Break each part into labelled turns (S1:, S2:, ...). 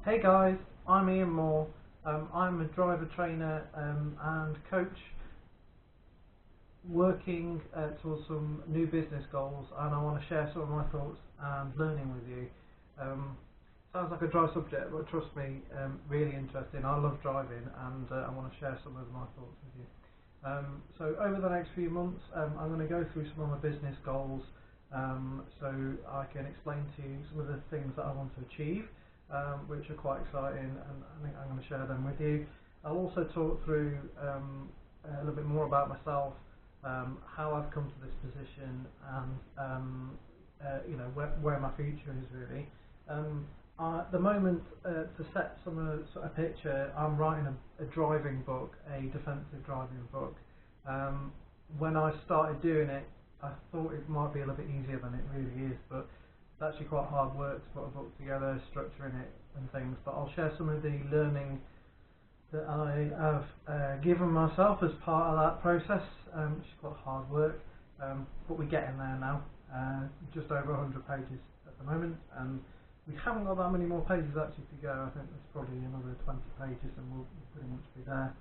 S1: Hey guys, I'm Ian Moore. I'm a driver trainer and coach working towards some new business goals, and I want to share some of my thoughts and learning with you. Sounds like a dry subject, but trust me, really interesting. I love driving, and I want to share some of my thoughts with you. So over the next few months, I'm going to go through some of my business goals so I can explain to you some of the things that I want to achieve, which are quite exciting, and I think I'm going to share them with you. I'll also talk through a little bit more about myself, how I've come to this position, and where my future is really. At the moment, to set a picture, I'm writing a driving book, a defensive driving book. When I started doing it, I thought it might be a little bit easier than it really is, but it's actually quite hard work to put a book together, structuring it and things. But I'll share some of the learning that I have given myself as part of that process, which is quite hard work, but we're getting there now. Just over 100 pages at the moment, and we haven't got that many more pages actually to go. I think there's probably another 20 pages and we'll pretty much be there.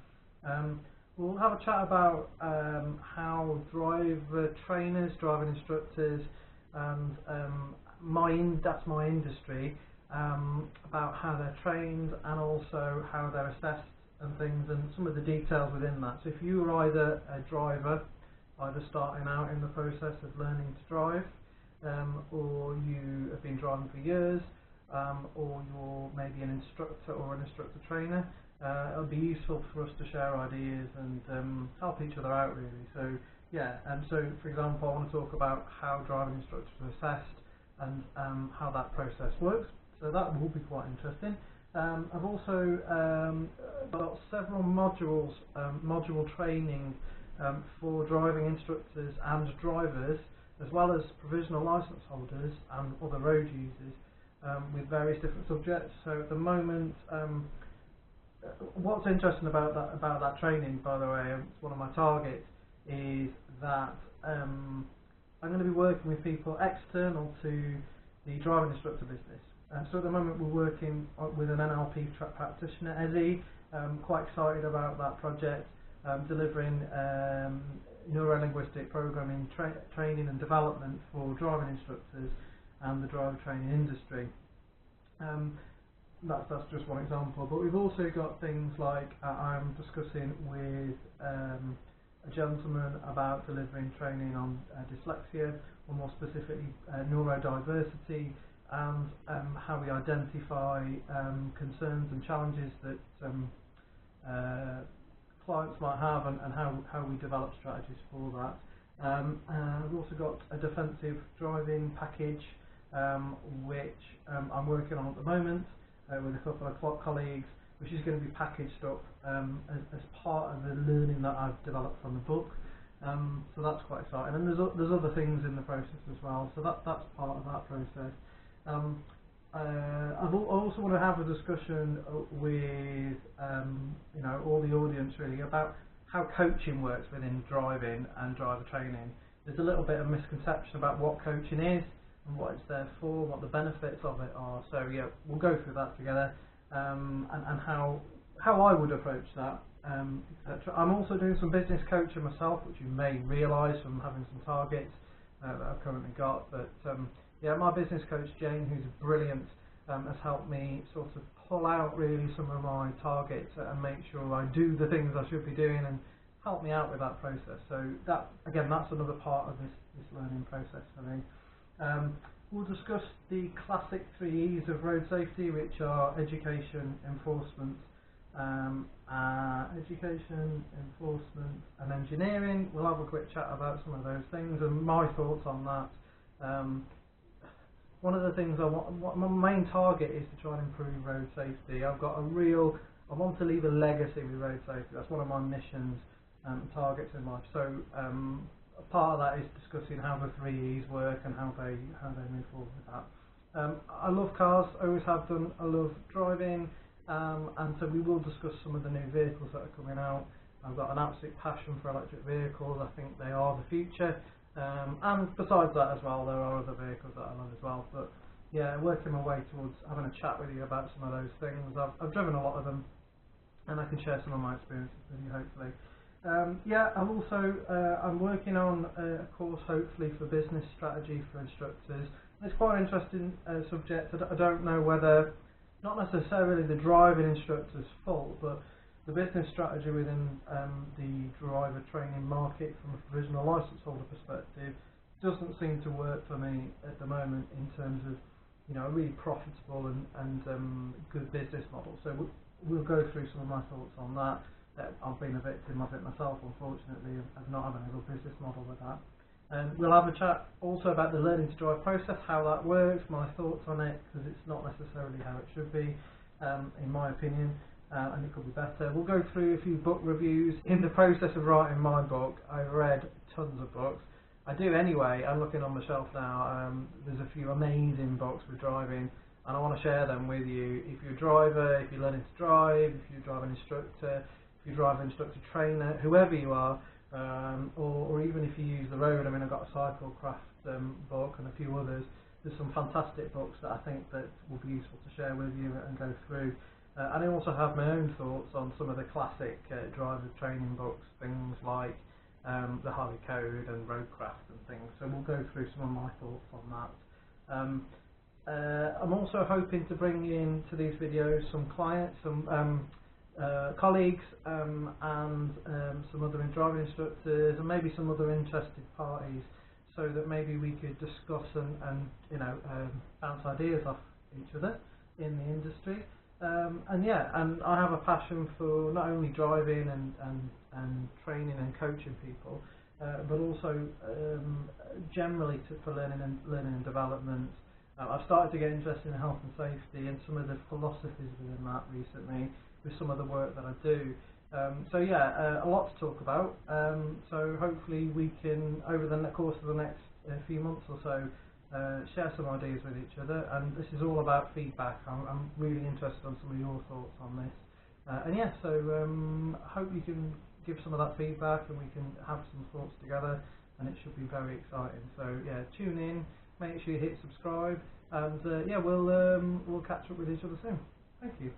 S1: We'll have a chat about how driver trainers, driving instructors, and that's my industry, about how they're trained and also how they're assessed and things, and some of the details within that. So if you are either a driver, either starting out in the process of learning to drive, or you have been driving for years, or you're maybe an instructor or an instructor trainer, it'll be useful for us to share ideas and help each other out really. So yeah, so for example, I want to talk about how driving instructors are assessed and how that process works. So that will be quite interesting. I've also got several modules, module training for driving instructors and drivers, as well as provisional licence holders and other road users, with various different subjects. So at the moment, what's interesting about that training, by the way, it's one of my targets, is that I'm going to be working with people external to the driving instructor business. So at the moment we're working with an NLP practitioner, Ezzy. Quite excited about that project, delivering neuro-linguistic programming training and development for driving instructors and the driver training industry. That's just one example, but we've also got things like I'm discussing with a gentleman about delivering training on dyslexia, or more specifically neurodiversity, and how we identify concerns and challenges that clients might have, and how we develop strategies for that. We've also got a defensive driving package, which I'm working on at the moment with a couple of colleagues, which is going to be packaged up as part of the learning that I've developed from the book. So that's quite exciting, and there's other things in the process as well. So that's part of that process. I also want to have a discussion with all the audience really about how coaching works within driving and driver training. There's a little bit of misconception about what coaching is and what it's there for, what the benefits of it are. So yeah, we'll go through that together, and how I would approach that, etc. I'm also doing some business coaching myself, which you may realise from having some targets that I've currently got. But yeah, my business coach Jane, who's brilliant, has helped me sort of pull out really some of my targets and make sure I do the things I should be doing, and help me out with that process. So that, again, that's another part of this learning process for me. We'll discuss the classic 3 E's of road safety, which are education, enforcement, and engineering. We'll have a quick chat about some of those things and my thoughts on that. One of the things my main target is to try and improve road safety. I want to leave a legacy with road safety. That's one of my missions and targets in life. So part of that is discussing how the 3 E's work and how they move forward with that. I love cars, always have done. I love driving, and so we will discuss some of the new vehicles that are coming out. I've got an absolute passion for electric vehicles. I think they are the future. And besides that as well, there are other vehicles that I love as well. But yeah, working my way towards having a chat with you about some of those things. I've driven a lot of them, and I can share some of my experiences with you, hopefully. Yeah, I'm working on a course, hopefully, for business strategy for instructors. It's quite an interesting subject. I don't know whether, not necessarily the driving instructor's fault, but the business strategy within the driver training market from a provisional licence holder perspective doesn't seem to work for me at the moment in terms of, a really profitable and good business model. So we'll go through some of my thoughts on that. I've been a victim of it myself, unfortunately, of not having a good business model with that. We'll have a chat also about the learning to drive process, how that works, my thoughts on it, because it's not necessarily how it should be, in my opinion, and it could be better. We'll go through a few book reviews. In the process of writing my book, I've read tons of books. I do anyway. I'm looking on the shelf now. There's a few amazing books for driving, and I want to share them with you. If you're a driver, if you're learning to drive, if you're a driving instructor, if you're a driver instructor trainer, whoever you are, or even if you use the road. I mean, I've got a Cyclecraft book and a few others. There's some fantastic books that I think that will be useful to share with you and go through. And I also have my own thoughts on some of the classic driver training books, things like the Harley Code and Roadcraft and things. So we'll go through some of my thoughts on that. I'm also hoping to bring in to these videos some clients, some colleagues, and some other driving instructors, and maybe some other interested parties, so that maybe we could discuss and bounce ideas off each other in the industry. And I have a passion for not only driving and training and coaching people, but also generally for learning and development. I've started to get interested in health and safety and some of the philosophies within that recently, with some of the work that I do. A lot to talk about. So hopefully we can, over the course of the next few months or so, share some ideas with each other. And this is all about feedback. I'm really interested on some of your thoughts on this. I hope you can give some of that feedback and we can have some thoughts together, and it should be very exciting. So yeah, tune in, make sure you hit subscribe, and we'll catch up with each other soon. Thank you.